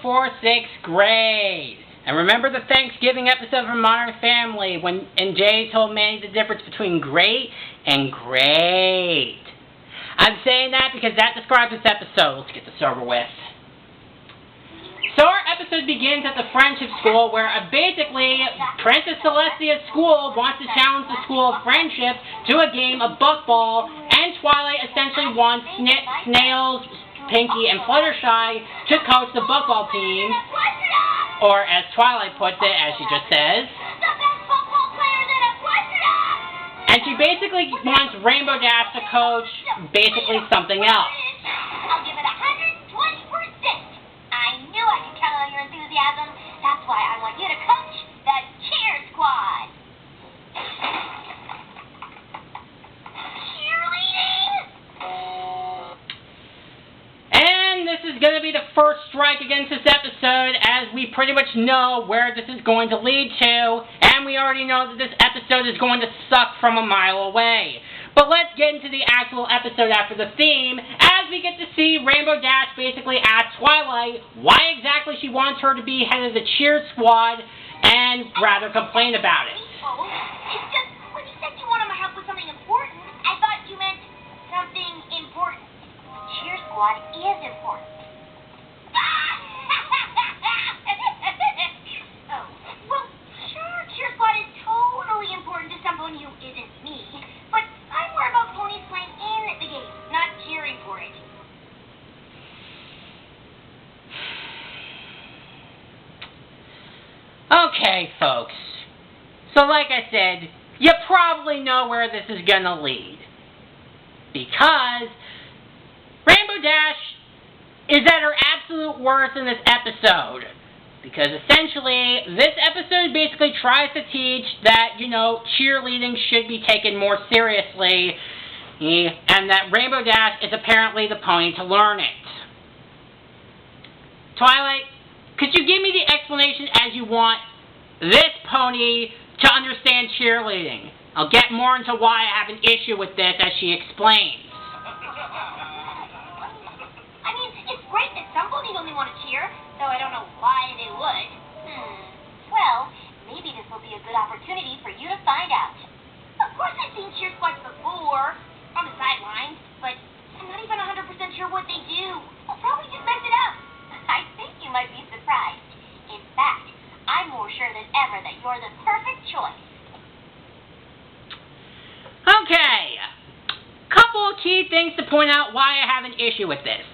for 6th grade. And remember the Thanksgiving episode from Modern Family when Jay told Manny the difference between great and great. I'm saying that because that describes this episode. Let's get this over with. So our episode begins at the Friendship School where basically Princess Celestia's school wants to challenge the School of Friendship to a game of buckball, and Twilight essentially wants Snails, Pinky, and Fluttershy to coach the buckball team, or as Twilight puts it, as she just says. And she basically wants Rainbow Dash to coach basically something else. I'll give it 120%. I knew I could count on your enthusiasm. That's why I want you to coach the cheer squad. Cheerleading? And this is going to be the first strike against this episode, as we pretty much know where this is going to lead to, and we already know that this episode is going to suck from a mile away. But let's get into the actual episode after the theme, as we get to see Rainbow Dash basically ask Twilight why exactly she wants her to be head of the cheer squad, and rather complain about it. Oh, it's just, when you said you wanted my help with something important, I thought you meant something important. Cheer squad is important. Oh, well, sure, cheer squad is totally important to someone who isn't me, but I'm more about ponies playing in the game, not cheering for it. Okay, folks. So like I said, you probably know where this is going to lead. Because Rainbow Dash is at her absolute worst in this episode. Because essentially, this episode basically tries to teach that, cheerleading should be taken more seriously, and that Rainbow Dash is apparently the pony to learn it. Twilight, could you give me the explanation as you want this pony to understand cheerleading? I'll get more into why I have an issue with this as she explains. I mean, it's great that some ponies only want to cheer, though I don't know why they would. Well, maybe this will be a good opportunity for you to find out. Of course I've seen cheer squads before, on the sidelines, but I'm not even 100% sure what they do. I'll probably just mess it up. I think you might be surprised. In fact, I'm more sure than ever that you're the perfect choice. Okay. Couple of key things to point out why I have an issue with this.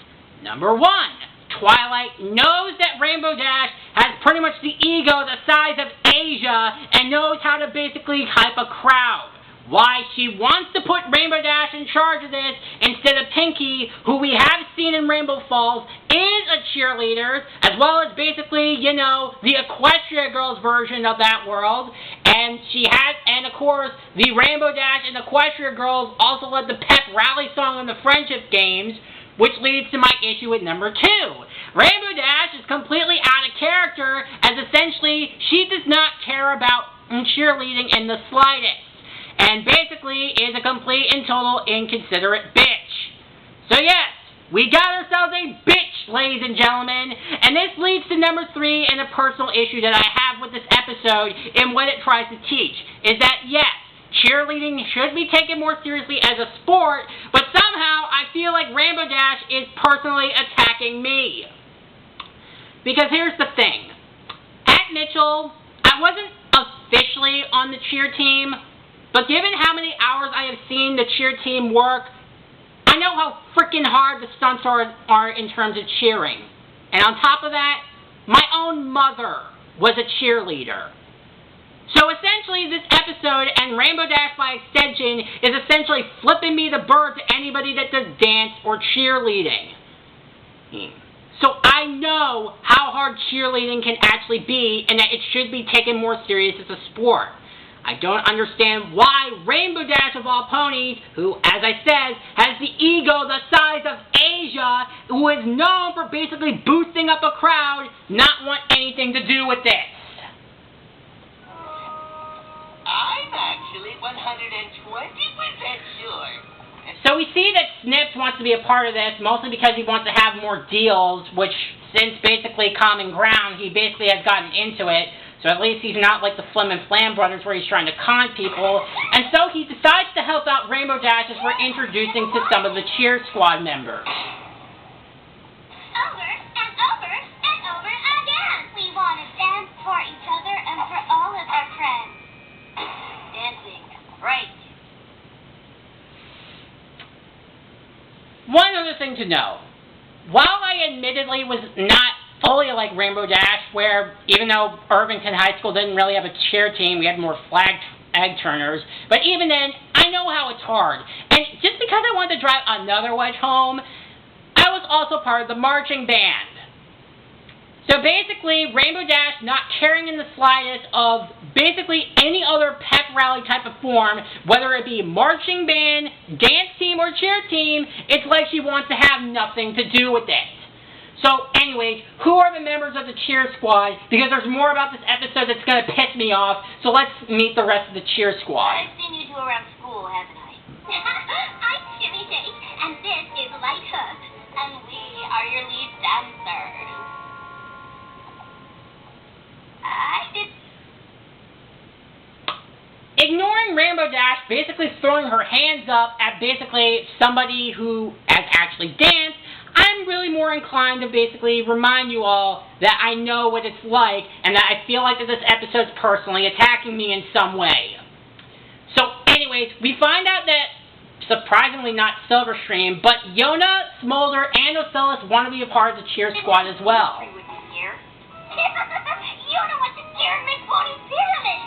Number one, Twilight knows that Rainbow Dash has pretty much the ego the size of Asia and knows how to basically hype a crowd. Why she wants to put Rainbow Dash in charge of this instead of Pinky, who we have seen in Rainbow Falls, is a cheerleader, as well as basically, the Equestria Girls version of that world. And of course, the Rainbow Dash and Equestria Girls also led the pep rally song in the Friendship Games, which leads to my issue with number 2. Rainbow Dash is completely out of character, as essentially she does not care about cheerleading in the slightest, and basically is a complete and total inconsiderate bitch. So yes, we got ourselves a bitch, ladies and gentlemen, and this leads to number 3 and a personal issue that I have with this episode and what it tries to teach, is that yes, cheerleading should be taken more seriously as a sport, but somehow I feel like Rainbow Dash is personally attacking me. Because here's the thing. At Mitchell, I wasn't officially on the cheer team, but given how many hours I have seen the cheer team work, I know how freaking hard the stunts are in terms of cheering. And on top of that, my own mother was a cheerleader. So essentially this episode, and Rainbow Dash by extension, is essentially flipping me the bird to anybody that does dance or cheerleading. So I know how hard cheerleading can actually be, and that it should be taken more serious as a sport. I don't understand why Rainbow Dash of all ponies, who, as I said, has the ego the size of Asia, who is known for basically boosting up a crowd, not want anything to do with this. I'm actually 120% sure. So we see that Snips wants to be a part of this, mostly because he wants to have more deals, which, since basically Common Ground, he basically has gotten into it. So at least he's not like the Flim and Flam brothers where he's trying to con people. And so he decides to help out Rainbow Dash as we're introducing to some of the cheer squad members. Over and over and over again. We want to dance for each other and for all of our friends. Dancing. Right. One other thing to know. While I admittedly was not fully like Rainbow Dash, where even though Irvington High School didn't really have a cheer team, we had more flag egg turners, but even then, I know how it's hard. And just because I wanted to drive another wedge home, I was also part of the marching band. So basically, Rainbow Dash not caring in the slightest of basically any other pep rally type of form, whether it be marching band, dance team, or cheer team, it's like she wants to have nothing to do with it. So anyways, who are the members of the cheer squad? Because there's more about this episode that's going to piss me off, so let's meet the rest of the cheer squad. I've seen you two around school, haven't I? I'm Jimmy Jake, and this is Light Hook, and we are your lead dancers. Ignoring Rainbow Dash, basically throwing her hands up at basically somebody who has actually danced, I'm really more inclined to basically remind you all that I know what it's like and that I feel like that this episode's personally attacking me in some way. So anyways, we find out that, surprisingly not Silverstream, but Yona, Smolder, and Ocellus want to be a part of the cheer squad as well. Yona wants to cheer in McPony's pyramid!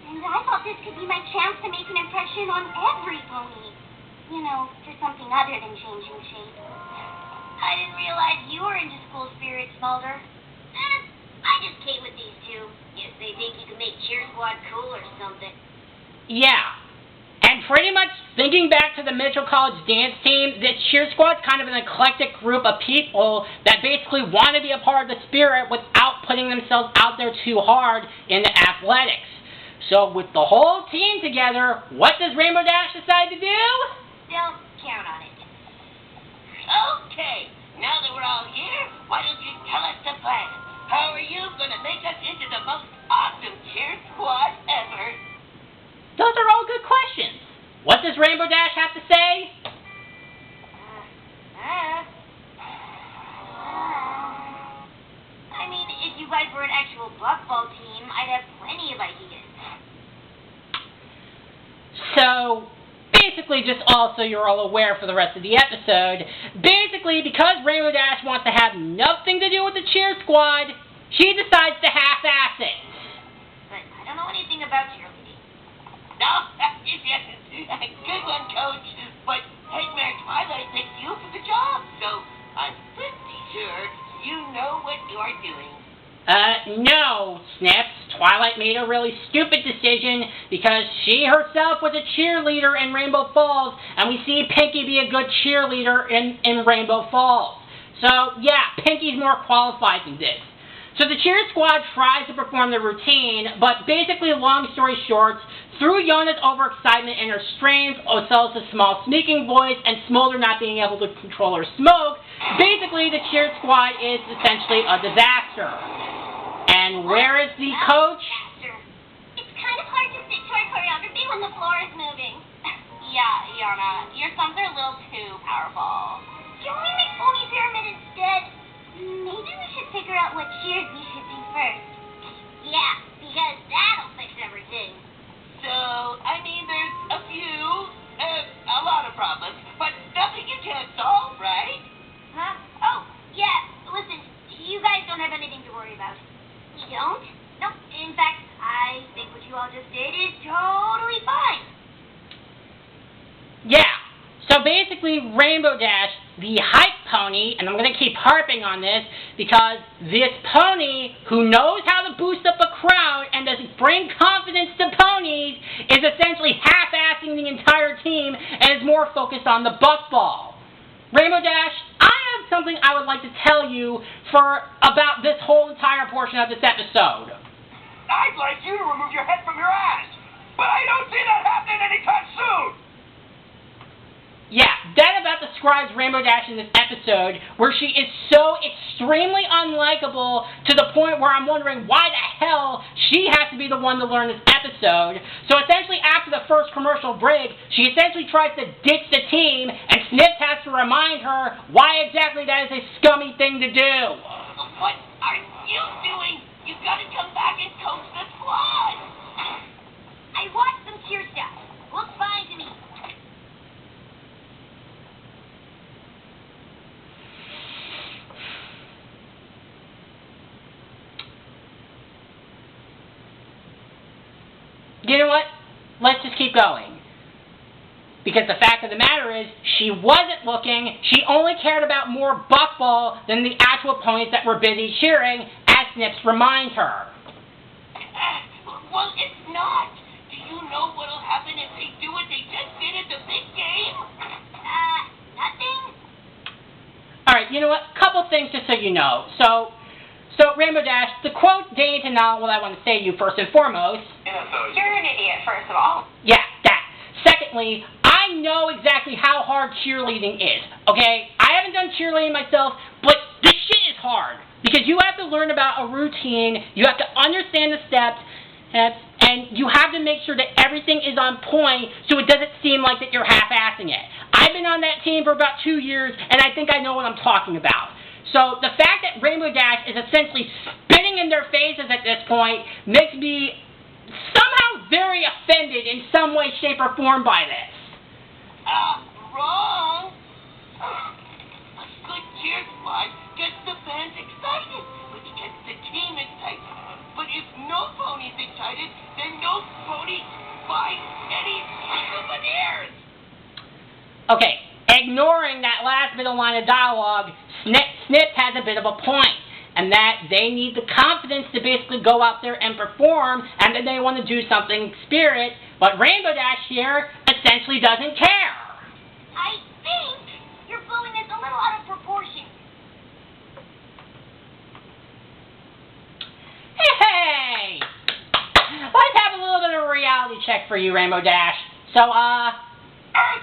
And I thought this could be my chance to make an impression on every pony. You know, for something other than changing shape. I didn't realize you were into school spirit, Smolder. I just came with these two. If they think you can make cheer squad cool or something. Yeah. And pretty much thinking back to the Mitchell College dance team, the cheer squad's kind of an eclectic group of people that basically want to be a part of the spirit without putting themselves out there too hard in the athletics. So with the whole team together, what does Rainbow Dash decide to do? Don't count on it. Okay, now that we're all here, why don't you tell us the plan? How are you going to make us into the most awesome cheer squad ever? Those are all good questions. What does Rainbow Dash have to say? I mean, if you guys were an actual buckball team, I'd have plenty of ideas. So, basically, just also you're all aware for the rest of the episode, basically, because Rainbow Dash wants to have nothing to do with the cheer squad, she decides to half-ass it. But I don't know anything about cheerleading. No, good one, Coach. But Headmare Twilight picked you for the job, so I'm pretty sure you know what you're doing. No, Snips. Twilight made a really stupid decision because she herself was a cheerleader in Rainbow Falls, and we see Pinky be a good cheerleader in Rainbow Falls. So, yeah, Pinky's more qualified than this. So the cheer squad tries to perform the routine, but basically, long story short, through Yona's overexcitement and her strains, Ocellus' small sneaking voice, and Smolder not being able to control her smoke, basically the cheer squad is essentially a disaster. And where is the coach? It's kind of hard to stick to our choreography when the floor is moving. Yeah, Yona, your sons are a little too powerful. Can we make Pony Pyramid instead? Maybe we should figure out what cheers we should do first. Yeah, because that'll fix everything. So, I mean, there's a lot of problems, but nothing you can't solve, right? Huh? Oh, yeah. Listen, you guys don't have anything to worry about. You don't? Nope. In fact, I think what you all just did is totally fine. Yeah. So basically, Rainbow Dash, the hype pony, and I'm going to keep harping on this, because this pony, who knows how to boost up a crowd and does bring confidence to ponies, is essentially half-assing the entire team and is more focused on the buckball. Rainbow Dash, I have something I would like to tell you about this whole entire portion of this episode. I'd like you to remove your head from your ass. but I don't see that happening anytime soon! Yeah, that about describes Rainbow Dash in this episode, where she is so extremely unlikable to the point where I'm wondering why the hell she has to be the one to learn this episode. So essentially after the first commercial break, she essentially tries to ditch the team, and Snips has to remind her why exactly that is a scummy thing to do. What are you doing? You gotta come back and coach the squad! I watched some cheer stuff. Looks fine to me. You know what? Let's just keep going. Because the fact of the matter is, she wasn't looking, she only cared about more buckball than the actual opponents that were busy cheering, as Snips reminds her. Well, it's not. Do you know what'll happen if they do what they just did at the big game? Nothing? Alright, you know what? Couple things just so you know. So Rainbow Dash, to quote Dane to not what I want to say to you first and foremost. You're an idiot, first of all. Yeah, that. Secondly, I know exactly how hard cheerleading is, okay? I haven't done cheerleading myself, but this shit is hard. Because you have to learn about a routine, you have to understand the steps, and you have to make sure that everything is on point so it doesn't seem like that you're half-assing it. I've been on that team for about 2 years, and I think I know what I'm talking about. So the fact that Rainbow Dash is essentially spitting in their faces at this point makes me somehow very offended in some way, shape, or form by this. Wrong. A good cheer squad gets the fans excited, which gets the team excited. But if no pony's excited, then no pony buys any souvenirs. Okay, ignoring that last bit of line of dialogue, Snips has a bit of a point, and that they need the confidence to basically go out there and perform, and that they want to do something in spirit, but Rainbow Dash here essentially doesn't care. I think you're blowing this a little out of proportion. Hey! Let's have a little bit of a reality check for you, Rainbow Dash. So, Earth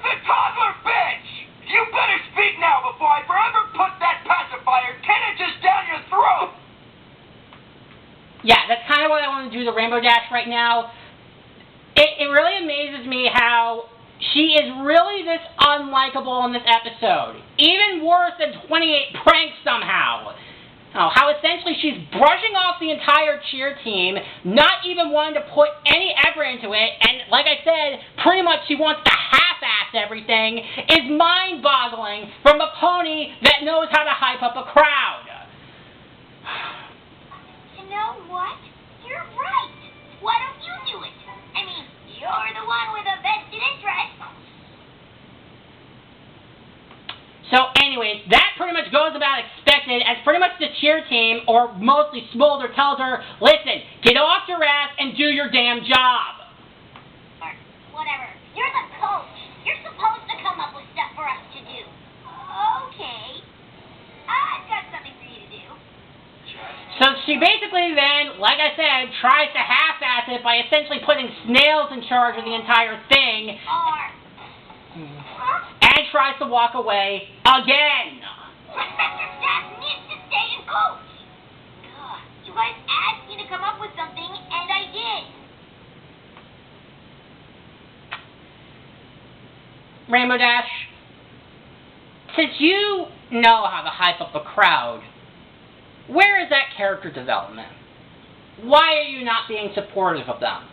the toddler bitch! You better speak now before I forever put that pacifier 10 inches down your throat! yeah, that's kind of what I want to do to Rainbow Dash right now. It really amazes me how she is really this unlikable in this episode. Even worse than 28 Pranks somehow. How essentially she's brushing off the entire cheer team, not even wanting to put any effort into it, and like I said, pretty much she wants to half-ass everything, is mind-boggling from a pony that knows how to hype up a crowd. You know what? You're right. Why don't you do it? I mean, you're the one with a vested interest. So anyways, that pretty much goes about expected, as pretty much the cheer team, or mostly Smolder, tells her, listen, get off your ass and do your damn job. Or whatever. You're the coach. You're supposed to come up with stuff for us to do. Okay. I've got something for you to do. So she basically then, like I said, tries to half-ass it by essentially putting snails in charge of the entire thing. And tries to walk away again. Professor Staff needs to stay and coach. You guys asked me to come up with something, and I did. Rainbow Dash, since you know how to hype up a crowd, where is that character development? Why are you not being supportive of them?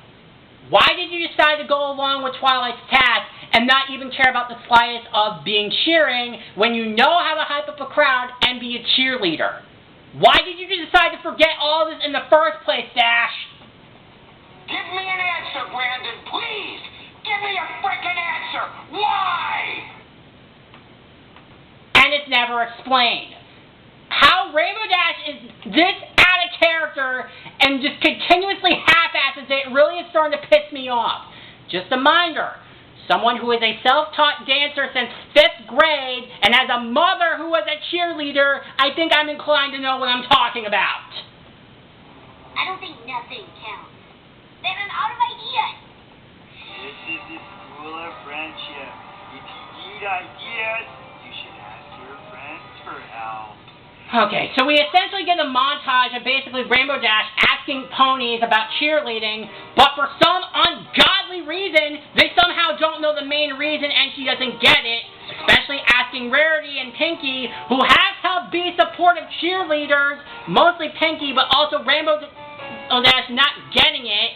Why did you decide to go along with Twilight's task and not even care about the slightest of being cheering when you know how to hype up a crowd and be a cheerleader? Why did you decide to forget all this in the first place, Dash? Give me an answer, Brandon, please! Give me a frickin' answer! Why? And it's never explained. How Rainbow Dash is this out of character and just continuously half-asses it really is starting to piss me off. Just a reminder, someone who is a self-taught dancer since 5th grade and has a mother who was a cheerleader, I think I'm inclined to know what I'm talking about. I don't think nothing counts. They ran out of ideas. This is the school of friendship. If you need ideas, you should ask your friends for help. Okay, so we essentially get a montage of basically Rainbow Dash asking ponies about cheerleading, but for some ungodly reason, they somehow don't know the main reason and she doesn't get it, especially asking Rarity and Pinky, who have helped be supportive cheerleaders, mostly Pinky, but also Rainbow Dash not getting it,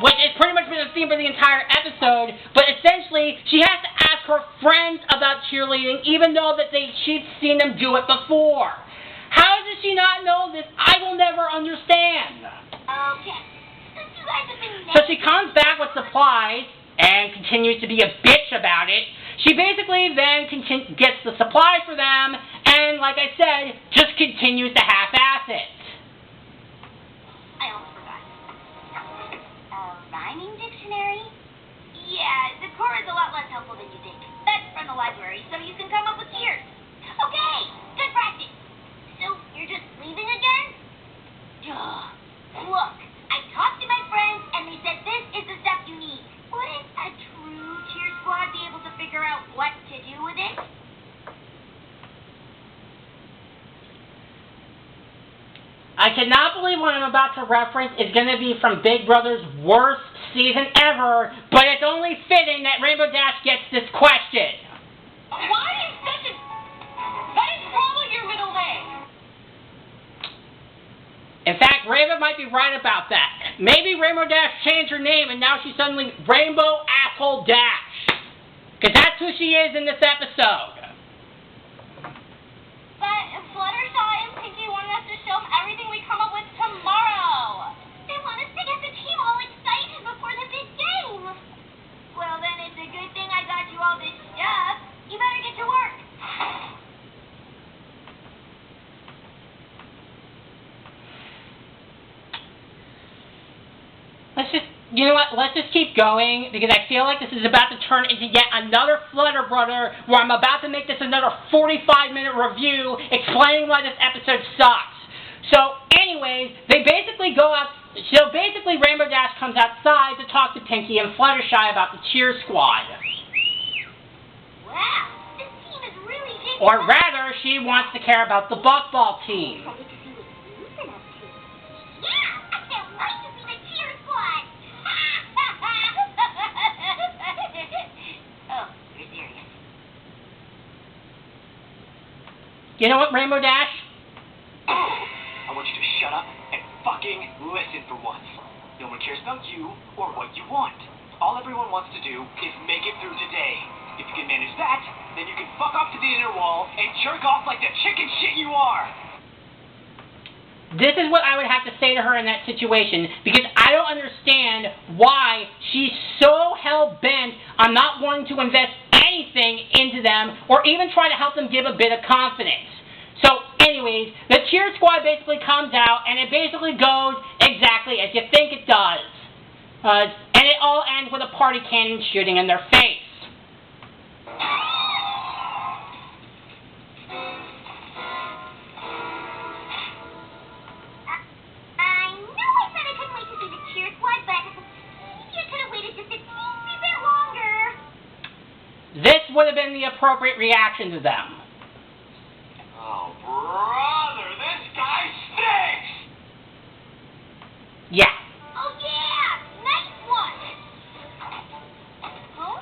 which has pretty much been the theme for the entire episode, but essentially, she has to ask her friends about cheerleading, even though that she's seen them do it before. How does she not know this? I will never understand. Okay. Since you guys have been So she comes back with supplies, and continues to be a bitch about it. She basically then gets the supplies for them, and like I said, just continues to half-ass it. I almost forgot. A rhyming dictionary? Yeah, the core is a lot less helpful than you think. That's from the library, so you can come up with cheers. Okay, good practice. So, you're just leaving again? Duh. Look, I talked to my friends, and they said this is the stuff you need. Wouldn't a true cheer squad be able to figure out what to do with it? I cannot believe what I'm about to reference is going to be from Big Brother's worst season ever, but it's only fitting that Rainbow Dash gets this question. Why is such a... That is probably your middle name. In fact, Rainbow might be right about that. Maybe Rainbow Dash changed her name and now she's suddenly Rainbow Asshole Dash. Because that's who she is in this episode. But Fluttershy and Pinky wanted us to show them everything we come up with tomorrow. They want us to get the team all excited before the big game. Well, then it's a good thing I got you all this stuff. You better get to work. You know what, let's just keep going, because I feel like this is about to turn into yet another Flutter Brother, where I'm about to make this another 45-minute review explaining why this episode sucks. So, anyways, they basically go out, so basically Rainbow Dash comes outside to talk to Pinky and Fluttershy about the cheer squad. Wow, this team is really big. Or rather, she wants to care about the buckball team. Excited to see what you've been up to. Yeah, I can't wait to see the cheer squad. Oh, you're serious. You know what, Rainbow Dash? I want you to shut up and fucking listen for once. No one cares about you or what you want. All everyone wants to do is make it through today. If you can manage that, then you can fuck off to the inner wall and jerk off like the chicken shit you are. This is what I would have to say to her in that situation, because I don't understand why she's so hell-bent on not wanting to invest anything into them, or even try to help them give a bit of confidence. So, anyways, the cheer squad basically comes out, and it basically goes exactly as you think it does. And it all ends with a party cannon shooting in their face. This would have been the appropriate reaction to them. Oh, brother, this guy stinks! Yeah. Oh, yeah! Nice one! Huh?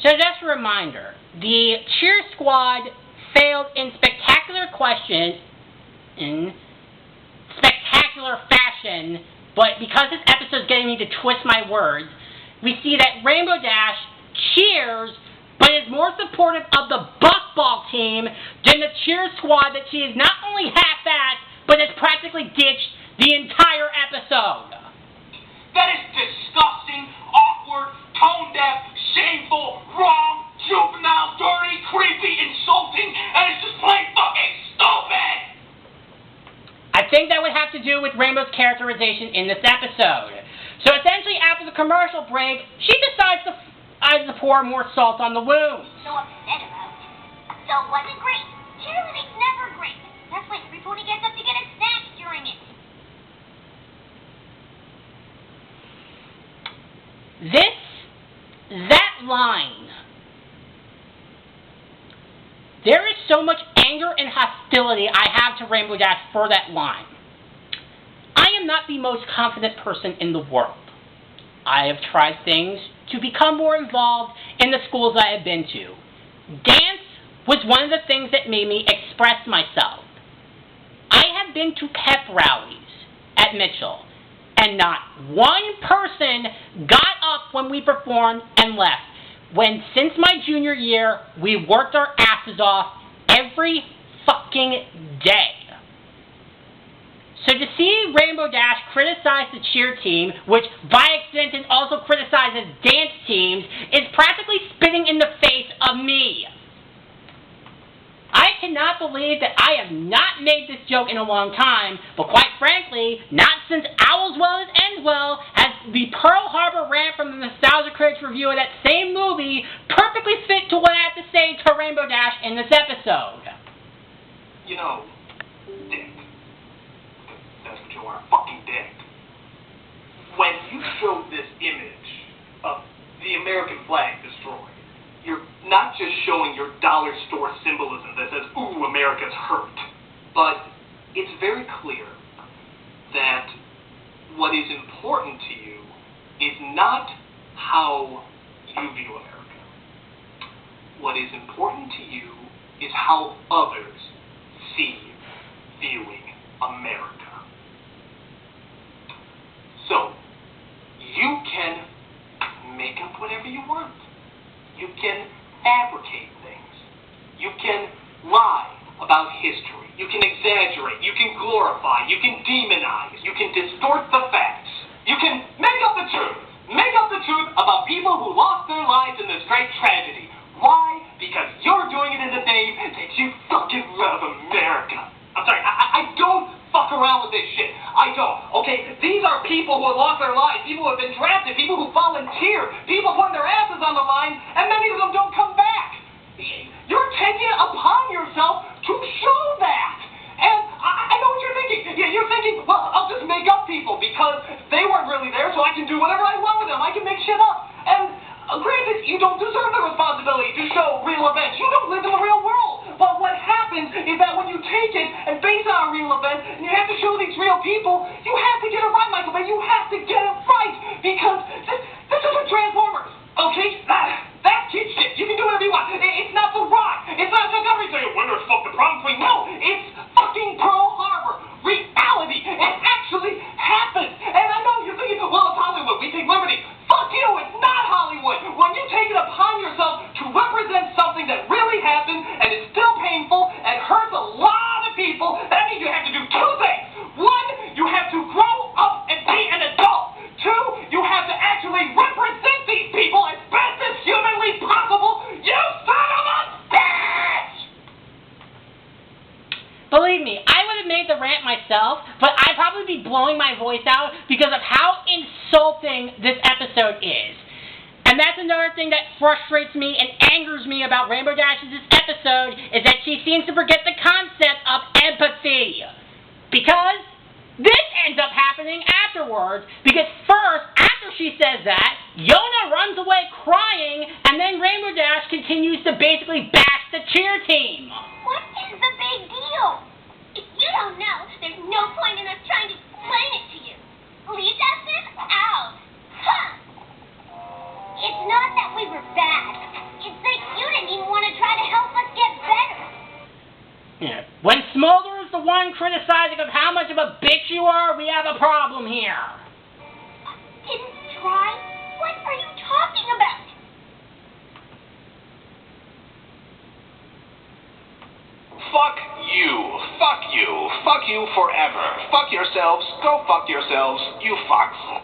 So just a reminder, the cheer squad failed in spectacular fashion, but because this episode is getting me to twist my words, we see that Rainbow Dash cheers, but is more supportive of the buckball team than the cheer squad that she is not only half-assed, but has practically ditched the entire episode. That is disgusting, awkward, tone-deaf, shameful, wrong, juvenile, dirty, creepy, insulting, and it's just plain fucking stupid! I think that would have to do with Rainbow's characterization in this episode. So essentially, after the commercial break, she decides to pour more salt on the wound. So upset about. So it wasn't great. Cheerleading's never great. That's why every pony gets up to get a snack during it. That line. There is so much anger and hostility I have to Rainbow Dash for that line. I am not the most confident person in the world. I have tried things to become more involved in the schools I have been to. Dance was one of the things that made me express myself. I have been to pep rallies at Mitchell, and not one person got up when we performed and left. When since my junior year, we worked our asses off every fucking day. So to see Rainbow Dash criticize the cheer team, which by extension also criticizes dance teams, is practically spitting in the face of me. I cannot believe that I have not made this joke in a long time, but quite frankly, not since Owls Well as Ends Well has the Pearl Harbor rant from the Nostalgia Critics review of that same movie perfectly fit to what I have to say to Rainbow Dash in this episode. You know, Dick. That's what you are, a fucking dick. When you showed this image of the American flag destroyed, you're not just showing your dollar store symbolism that says, ooh, America's hurt, but it's very clear that what is important to you is not how you view America. What is important to you is how others see viewing America. So, you can make up whatever you want. You can fabricate things. You can lie about history. You can exaggerate. You can glorify. You can demonize. You can distort the facts. You can make up the truth. Make up the truth about people who lost their lives in this great tragedy. Why? Because you're doing it in the name that you fucking love America. I'm sorry, I don't fuck around with this shit. I don't, okay? These are people who have lost their lives, people who have been drafted, people who volunteer, people putting their asses on the line, and many of them don't come back. You're taking it upon yourself to show that. And I know what you're thinking. Yeah, you're thinking, well, I'll just make up people because they weren't really there, so I can do whatever I want with them. I can make shit up. And granted, you don't deserve the responsibility to show real events. You don't live in the real world. But what happens is that when you take it and base it on a real event, and you have to show these real people, you have to get it right, Michael Bay. You have to get it right. Because this isn't Transformers, okay? That's kid shit. You can do whatever you want. It's not The Rock. It's not just everything. Winners fuck the prom queen. No, it's fucking Pearl Harbor. Reality. It actually happened. And I know you're thinking, well, it's Hollywood. We take liberty. Fuck you. It's not Hollywood. When you take it upon yourself to represent something that really happened and is still painful and hurts a lot of people, that means you have to do two things. One, you have to grow up and be an adult. Two, you have to actually represent these people as best as humanly possible. You son of a bitch! Believe me, I would have made the rant myself, but I'd probably be blowing my voice out because of how insulting this episode is. And that's another thing that frustrates me and angers me about Rainbow Dash's this episode, is that she seems to forget the concept of empathy. Because this ends up happening afterwards, because first, after she says that, Yona runs away crying, and then Rainbow Dash continues to basically bash the cheer team. What is the big deal? If you don't know, there's no point in us trying to explain it to you. Leave us out. Huh. It's not that we were bad. It's that you didn't even want to try to help us get better. Yeah. When Smolder is the one criticizing of how much of a bitch you are, we have a problem here. Didn't try? What are you talking about? Fuck you. Fuck you. Fuck you forever. Fuck yourselves. Go fuck yourselves. You fucks.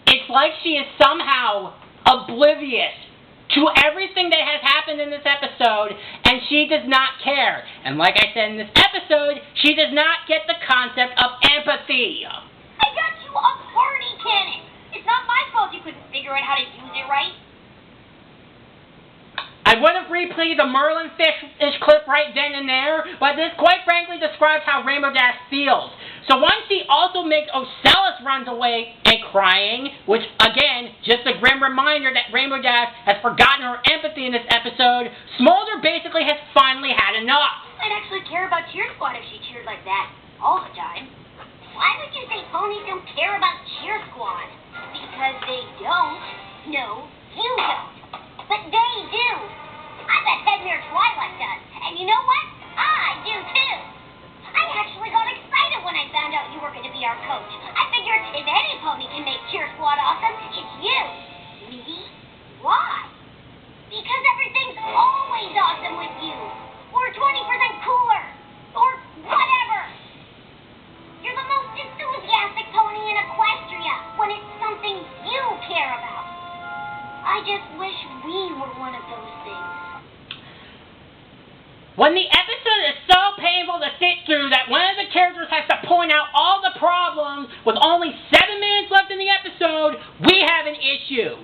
It's like she is somehow oblivious to everything that has happened in this episode, and she does not care. And like I said in this episode, she does not get the concept of empathy. I got you a party cannon. It's not my fault you couldn't figure out how to use it right. replay the Merlin fish clip right then and there, but this quite frankly describes how Rainbow Dash feels. So once she also makes Ocellus runs away and crying, which again, just a grim reminder that Rainbow Dash has forgotten her empathy in this episode, Smolder basically has finally had enough. I'd actually care about Cheer Squad if she cheered like that all the time. Why would you say ponies don't care about Cheer Squad? Because they don't. No, you don't. But they do. I bet Headmere Twilight does. And you know what? I do too. I actually got excited when I found out you were going to be our coach. I figured if any pony can make Cheer Squad awesome, it's you. Me? Why? Because everything's always awesome with you. Or 20% cooler. Or whatever. You're the most enthusiastic pony in Equestria when it's something you care about. I just wish we were one of those things. When the episode is so painful to sit through that one of the characters has to point out all the problems with only 7 minutes left in the episode, we have an issue.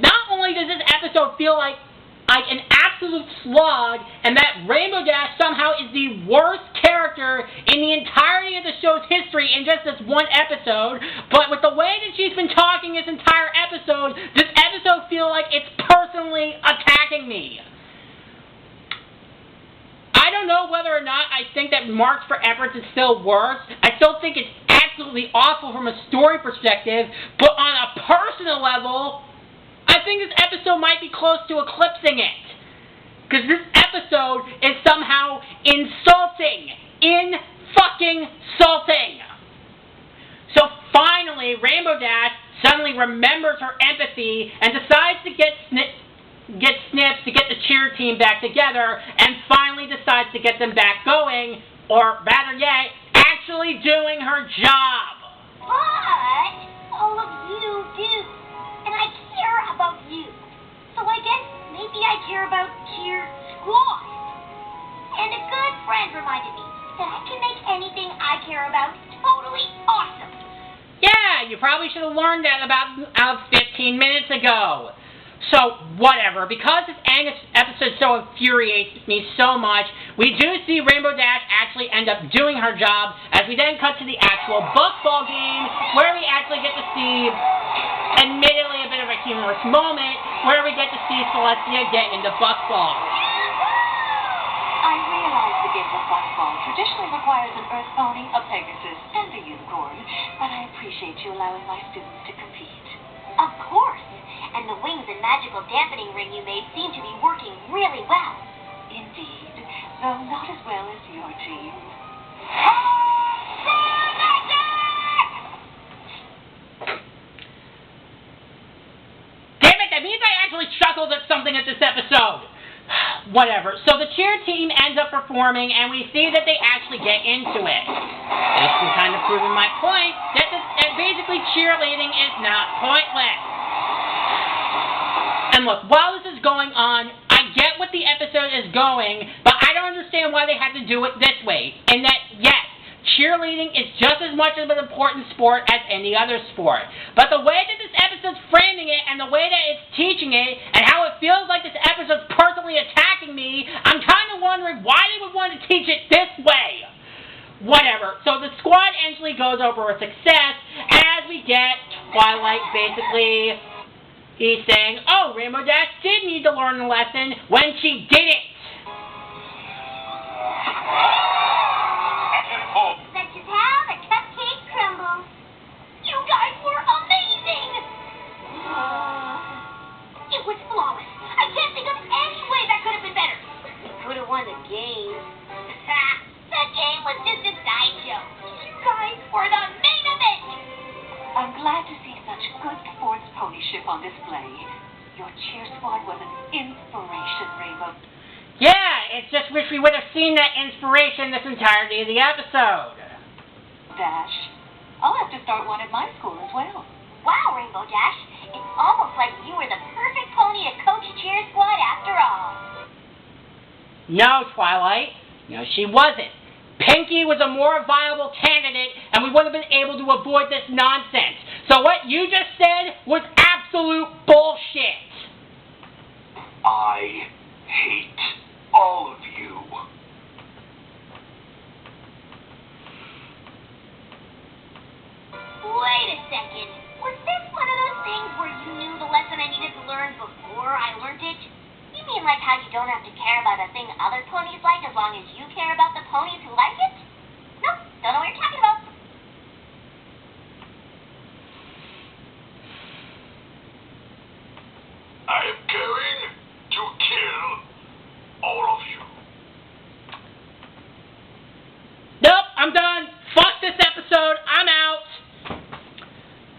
Not only does this episode feel like an absolute slog, and that Rainbow Dash somehow is the worst character in the entirety of the show's history in just this one episode, but with the way that she's been talking this entire episode, this episode feels like it's personally attacking me. I don't know whether or not I think that Marks for Efforts is still worse. I still think it's absolutely awful from a story perspective, but on a personal level, I think this episode might be close to eclipsing it. Because this episode is somehow insulting. In-fucking-sulting. So finally, Rainbow Dash suddenly remembers her empathy and decides to get Snips to get the cheer team back together, and finally decides to get them back going, or better yet, actually doing her job. But all of you do. And I care about you. So I guess maybe I care about Cheer Squad. And a good friend reminded me that I can make anything I care about totally awesome. Yeah, you probably should have learned that about 15 minutes ago. So, whatever. Because this episode so infuriates me so much, we do see Rainbow Dash actually end up doing her job, as we then cut to the actual buckball game, where we actually get to see, admittedly a bit of a humorous moment, where we get to see Celestia get into buckball. I realize the game of buckball traditionally requires an Earth pony, a Pegasus, and a unicorn, but I appreciate you allowing my students to compete. Of course. And the wings and magical dampening ring you made seem to be working really well. Indeed, though not as well as your team. Damn it, that means I actually chuckled at something at this episode. Whatever. So the cheer team ends up performing, and we see that they actually get into it. This is kind of proving my point that basically cheerleading is not pointless. And look, while this is going on, I get what the episode is going, but I don't understand why they had to do it this way. And that, yes, cheerleading is just as much of an important sport as any other sport. But the way that this episode's framing it, and the way that it's teaching it, and how it feels like this episode's personally attacking me, I'm kind of wondering why they would want to teach it this way. Whatever. So the squad eventually goes over a success, as we get Twilight basically... He's saying, oh, Rainbow Dash did need to learn the lesson when she didn't. Such is how the cupcake crumbles. You guys were amazing! It was flawless. I can't think of any way that could have been better. We could have won the game. The game was just a sideshow. You guys were the main event! I'm glad to see such good sports ponyship on display. Your cheer squad was an inspiration, Rainbow. Yeah, it's just wish we would have seen that inspiration this entirety of the episode. Dash, I'll have to start one at my school as well. Wow, Rainbow Dash. It's almost like you were the perfect pony to coach Cheer Squad after all. No, Twilight. No, she wasn't. Pinky was a more viable candidate, and we would have been able to avoid this nonsense. So what you just said was absolute bullshit. I hate all of you. Wait a second. Was this one of those things where you knew the lesson I needed to learn before I learned it? You mean like how you don't have to care about a thing other ponies like as long as you care about the ponies who like it? Nope, don't know what you're talking about. I am going to kill all of you. Nope, I'm done. Fuck this episode. I'm out.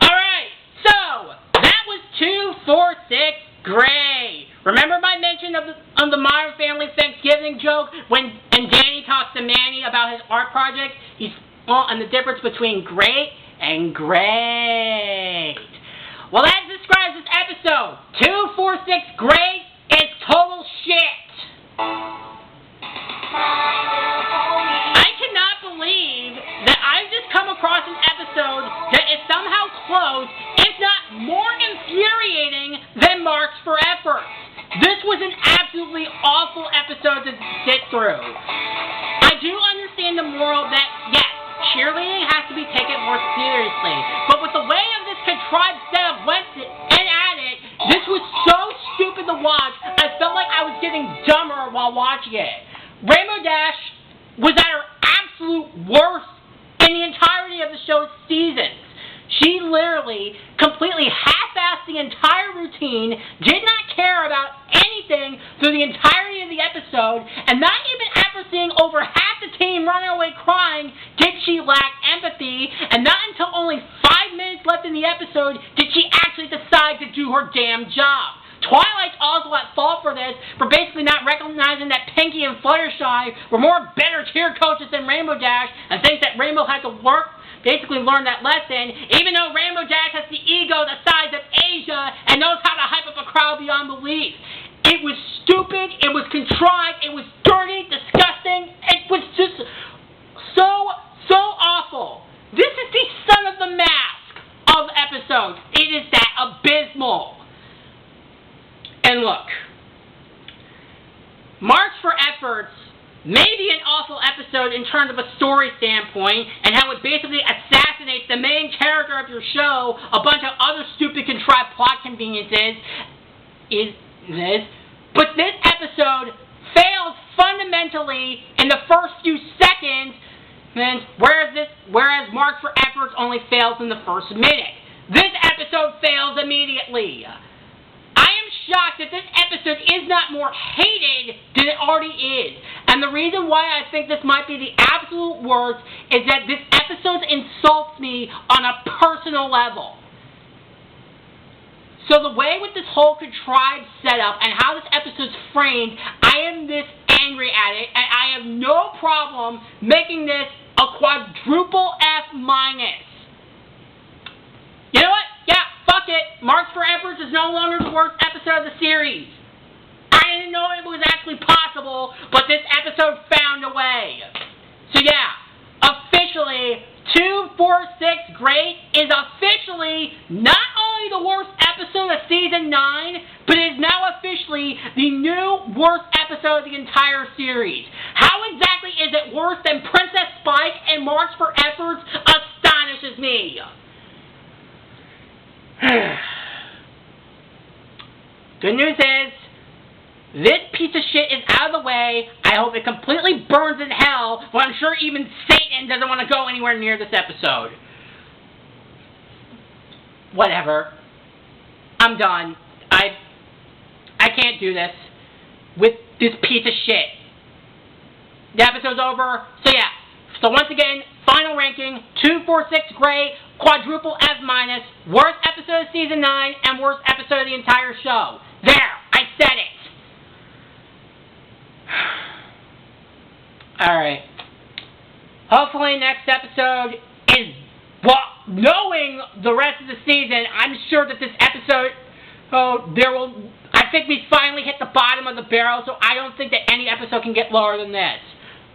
Alright, so that was 246 Gray. Remember my mention of the Modern Family Thanksgiving joke when Danny talks to Manny about his art project? And the difference between great and great. Well, that describes this episode. 246 Great is total shit. I cannot believe that I've just come across an episode that is somehow close, if not more infuriating than Marks for Effort. This was an absolutely awful episode to sit through. I do understand the moral that, yes, cheerleading has to be taken more seriously, but with the way of this contrived setup went and at it, this was so stupid to watch, I felt like I was getting dumber while watching it. Rainbow Dash was at her absolute worst in the entirety of the show's seasons. She literally completely half-assed the entire routine, did not care about anything through the entirety of the episode, and not even after seeing over half the team running away crying did she lack empathy, and not until only 5 minutes left in the episode did she actually decide to do her damn job. Twilight's also at fault for this, for basically not recognizing that Pinky and Fluttershy were more better cheer coaches than Rainbow Dash, and thinks that Rainbow had to basically learn that lesson, even though Rainbow Dash has the ego the size of Asia and knows how to hype up a crowd beyond belief. It was stupid, it was contrived, it was dirty, disgusting, it was just so awful. This is the Son of the Mask of episodes. It is that abysmal. And look, Marks for Efforts may be an awful episode in terms of a story standpoint, and how it basically assassinates the main character of your show, a bunch of other stupid contrived plot conveniences, but this episode fails fundamentally in the first few seconds, whereas Marks for Efforts only fails in the first minute. This episode fails immediately. I am shocked that this episode is not more hated than it already is. And the reason why I think this might be the absolute worst is that this episode insults me on a personal level. So the way with this whole contrived setup and how this episode's framed, I am this angry at it, and I have no problem making this a quadruple F minus. You know what? Yeah, fuck it. Marks for Efforts is no longer the worst episode of the series. I didn't know it was actually possible, but this episode found a way. So yeah, officially, 246 Great is officially not only the worst episode of Season 9, but is now officially the new worst episode of the entire series. How exactly is it worse than Princess Spike and Marks for Efforts astonishes me. Good news is, this piece of shit is out of the way. I hope it completely burns in hell, but I'm sure even Satan doesn't want to go anywhere near this episode. Whatever. I'm done. I can't do this with this piece of shit. The episode's over. So yeah. So once again, final ranking, 246 Great, quadruple F minus, worst episode of Season 9, and worst episode of the entire show. There, I said it. Alright. Hopefully next episode is, well, knowing the rest of the season, I'm sure that this episode, I think we finally hit the bottom of the barrel, so I don't think that any episode can get lower than this.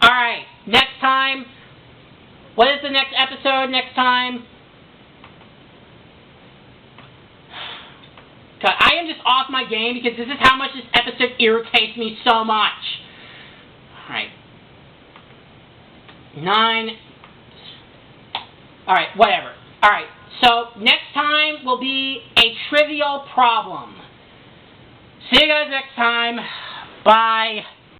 Alright, next time, what is the next episode next time? I am just off my game because this is how much this episode irritates me so much. Alright. 9. Alright, whatever. Alright, so next time will be a trivial problem. See you guys next time. Bye.